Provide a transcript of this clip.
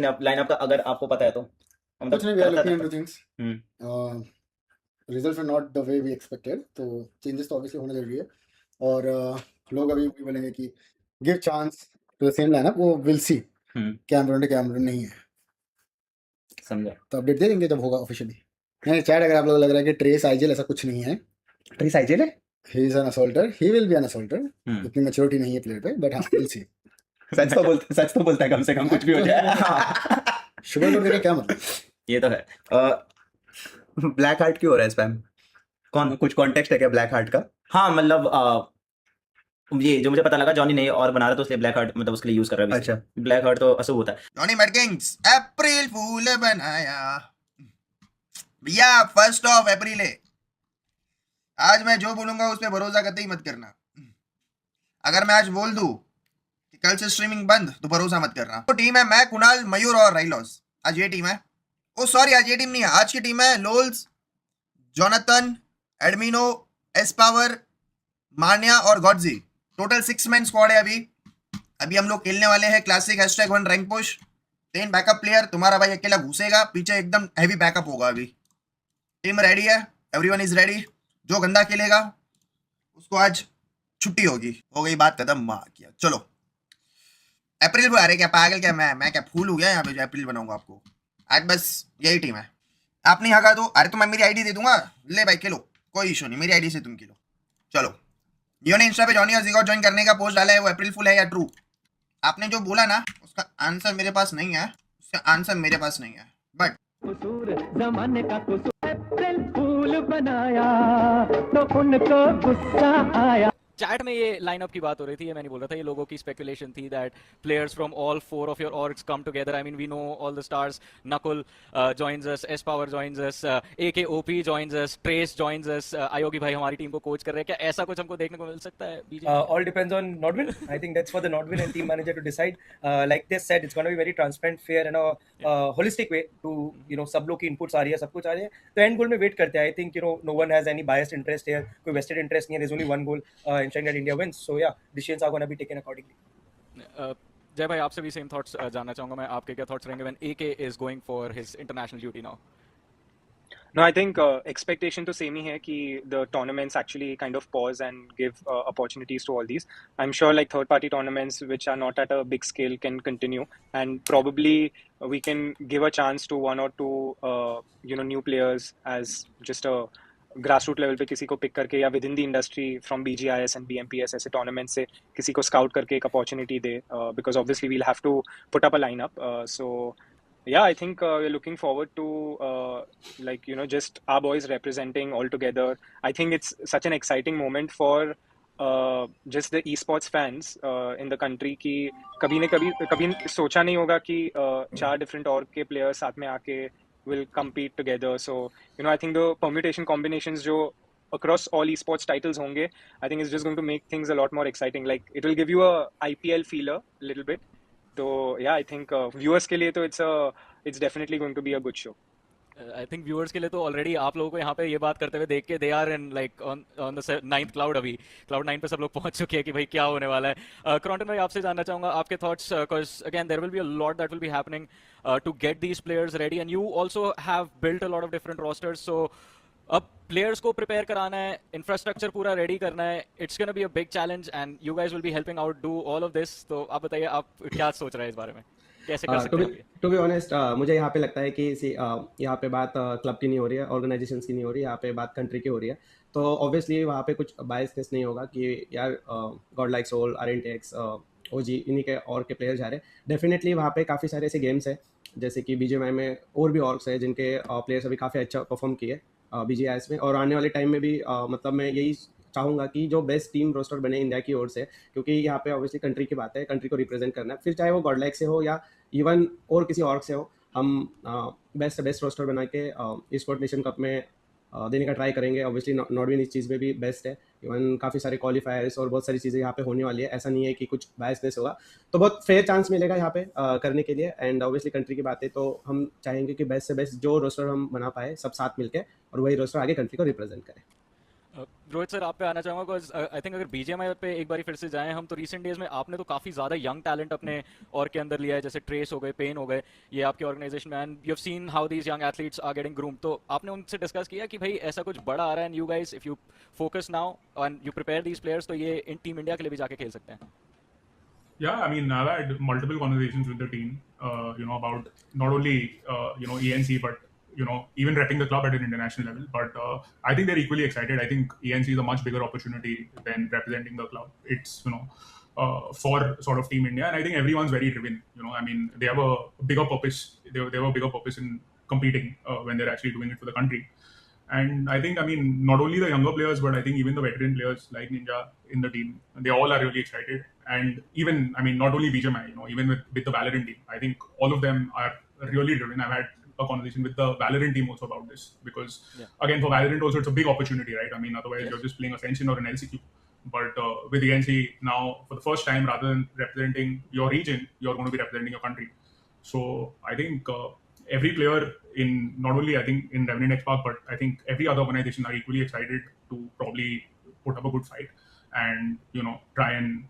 Lineup का अगर आपको पता है तो कुछ नहीं, वी आर लुकिंग पता into things. Results are not the way we expected, तो चेंजेस तो ऑब्वियसली होना जरूरी है। और लोग अभी भी बोलेंगे कि give chance to the same lineup, वो विल सी। कैमरन कैमरन नहीं है, समझा। तो अपडेट दे देंगे जब होगा ऑफिशियली। नहीं चैट, अगर आप लोग लग रहा है कि ट्रेस आइजेल ऐसा कुछ नहीं है, ट्रेस आइजेल है, he is an assaulter, he will be an assaulter. इतनी मैच्योरिटी नहीं है प्लेयर पे, बट हाँ विल सी। सच तो बोलता है कम से कम, कुछ भी हो जाए। शुगर कोट देके क्या मतलब? ये तो है। ब्लैक हार्ट क्यों हो रहा है स्पैम? कौन, कुछ कॉन्टेक्स्ट है क्या ब्लैक हार्ट का? हाँ मतलब ये जो मुझे पता लगा, जॉनी नहीं और बना रहा तो इसलिए ब्लैक हार्ट मतलब उसके लिए यूज कर रहा है। अच्छा, ब्लैक हार्ट तो अशुभ होता है। जॉनी मैडकिंग्स अप्रैल फूल बनाया भैया, 1 अप्रैल है। आज मैं जो बोलूंगा उस पर भरोसा करते ही मत करना। अगर मैं आज बोल दूं कि कल से स्ट्रीमिंग बंद, तो भरोसा मत करना। तो टीम है मैं, कुणाल, मयूर और राइलॉस। आज ये टीम है। ओ सॉरी, आज ये टीम नहीं है। आज की टीम है लोल्स, जोनाथन, एडमिनो, एस पावर, मान्या और गॉडजी। टोटल 6 मैन स्क्वाड है। अभी हम लोग खेलने वाले हैं classic #1 rank push. 10 backup player. तुम्हारा भाई अकेला घुसेगा, पीछे एकदम हैवी बैकअप होगा। अभी टीम रेडी है, एवरीवन इज रेडी। जो गंदा खेलेगा उसको आज छुट्टी होगी। हो गई बात खत्म। माँ किया, चलो अप्रैल बुला रहे क्या? पागल क्या? मैं क्या फूल हो गया यहाँ पे जो अप्रैल बनाऊंगा आपको? आज बस यही टीम है। आप नहीं हगा दो, अरे तो मैं मेरी आईडी दे दूंगा। ले भाई खेलो, कोई इशू नहीं, मेरी आईडी से तुम खेलो। चलो, जियो ने इंस्टा पे जॉनी और जिगो ज्वाइन करने का पोस्ट डाला है, वो अप्रैल फुल है या ट्रू? आपने जो बोला ना उसका आंसर मेरे पास नहीं है, उसका आंसर मेरे पास नहीं है। बट कसूर जमाने का कसूर, अप्रैल फूल बनाया तो उनको गुस्सा आया। चैट में ये लाइनअप की बात हो रही थी, ये मैं नहीं बोल रहा था, ये लोगों की स्पेकुलेशन थी that players from all 4 of your orgs come together. I mean we know all the stars, Nakul joins us, S power joins us, AK OP joins us, trace joins us, आयोगी भाई हमारी टीम को coach कर रहे हैं। क्या ऐसा कुछ हमको देखने को मिल सकता है बीजे? All depends on Nodwin. I think that's for the Nodwin and team manager to decide. Like they said, it's going to be very transparent, fair, and a holistic way to सब लोग की inputs आ रही है, सब कुछ आ रही है, तो end goal में wait करते हैं. I think no one has any biased interest here, कोई vested interest नहीं है. There's only one goal, ensuring that India wins. So yeah, decisions are going to be taken accordingly. जय भाई, आपसे भी सेम थॉट्स जानना चाहूंगा मैं, आपके क्या थॉट्स रहेंगे when AK is going for his international duty now? No, I think expectation to same ही है कि the tournaments actually kind of pause and give opportunities to all these. I'm sure like third party tournaments which are not at a big scale can continue, and probably we can give a chance to 1 or 2 new players as just a grassroots level पे किसी को pick करके, या within the industry from BGIS and BMPS ऐसे tournaments से किसी को scout करके एक opportunity they, because obviously we'll have to put up a lineup. So yeah, I think we're looking forward to just our boys representing all together. I think it's such an exciting moment for just the esports fans in the country कि कभी सोचा नहीं होगा कि 4 different org के players साथ में आके will compete together. So I think the permutation combinations जो across all esports titles होंगे, I think it's just going to make things a lot more exciting. Like it will give you a IPL feeler a little bit. तो yeah, I think viewers के लिए तो it's definitely going to be a good show. I think viewers के लिए तो already आप लोगों को यहाँ पे ये बात करते हुए देख के they are in like on the 9th cloud. अभी क्लाउड 9 पे सब लोग पहुंच चुके हैं कि भाई क्या होने वाला है। क्रॉन्टन भाई, आपसे जानना चाहूंगा आपके thoughts, because again there will be a lot that will be happening to get these players ready, and you also have built a lot of different rosters. So अब प्लेयर्स को प्रिपेयर कराना है, इंफ्रास्ट्रक्चर पूरा ready करना है, it's gonna be a big challenge and you guys will be helping out do all of this. तो आप बताइए, आप क्या सोच रहे हैं इस बारे में, कैसे कर सकते हैं? टू बी ऑनेस्ट, मुझे यहाँ पे लगता है कि यहाँ पे बात क्लब की नहीं हो रही है, ऑर्गेनाइजेशंस की नहीं हो रही है, यहाँ पे बात कंट्री की हो रही है। तो ऑब्वियसली वहाँ पे कुछ बायसनेस नहीं होगा कि यार गॉड लाइक सोल, आरएनटीएक्स, ओजी, इन्हीं के और के प्लेयर जा रहे हैं। डेफिनेटली वहाँ पे काफ़ी सारे ऐसे गेम्स हैं, जैसे कि बीजीएमआई में और भी ऑर्ग्स है जिनके प्लेयर्स अभी काफ़ी अच्छा परफॉर्म किए बीजीआईएस में, और आने वाले टाइम में भी मतलब मैं यही चाहूँगा कि जो बेस्ट टीम रोस्टर बने इंडिया की ओर से, क्योंकि यहाँ पे ऑब्वियसली कंट्री की बात है, कंट्री को रिप्रेजेंट करना है, फिर चाहे वो गॉडलाइक से हो या इवन और किसी और से हो, हम बेस्ट से बेस्ट रोस्टर बना के स्पोर्ट नेशन कप में देने का ट्राई करेंगे। ऑब्वियसली नॉर्डविन इस चीज़ में भी बेस्ट है, इवन काफ़ी सारे क्वालिफायर्स और बहुत सारी चीज़ें यहाँ पे होने वाली है, ऐसा नहीं है कि कुछ बायसनेस होगा, तो बहुत फेयर चांस मिलेगा यहाँ पे करने के लिए। एंड ऑब्वियसली कंट्री की बात है तो हम चाहेंगे कि बेस्ट से बेस्ट जो रोस्टर हम बना पाए सब साथ मिलके, और वही रोस्टर आगे कंट्री को रिप्रेजेंट करें। रोहित सर आप पे आना चाहूँगा बिकॉज आई थिंक अगर बीजीएमआई पे एक बार फिर से जाएं हम तो रिसेंट डेज में आपने तो काफ़ी ज़्यादा यंग टैलेंट अपने और के अंदर लिया है, जैसे ट्रेस हो गए, पेन हो गए, ये आपके ऑर्गेनाइजेशन में, and you have seen how these young athletes are getting groom, तो आपने उनसे डिस्कस किया कि भाई ऐसा कुछ बड़ा आ रहा है and you guys if you focus now and you prepare these players तो ये इन टीम इंडिया के लिए भी जाके खेल सकते हैं? Yeah, I mean, I've had multiple conversations with the team, about not only, ENC, but, even repping the club at an international level. But I think they're equally excited. I think ENC is a much bigger opportunity than representing the club. It's, for sort of Team India. And I think everyone's very driven. I mean, they have a bigger purpose. They have a bigger purpose in competing when they're actually doing it for the country. And I think, I mean, not only the younger players, but I think even the veteran players like Ninja in the team, they all are really excited. And even, I mean, not only BGMI, even with the Valorant team, I think all of them are really driven. I've had a conversation with the Valorant team also about this because, again, for Valorant also, it's a big opportunity, right? I mean, otherwise you're just playing Ascension or an LCQ. But with ENC now, for the first time, rather than representing your region, you're going to be representing your country. So I think every player in not only I think in Revenant X Park, but I think every other organization are equally excited to probably put up a good fight and try and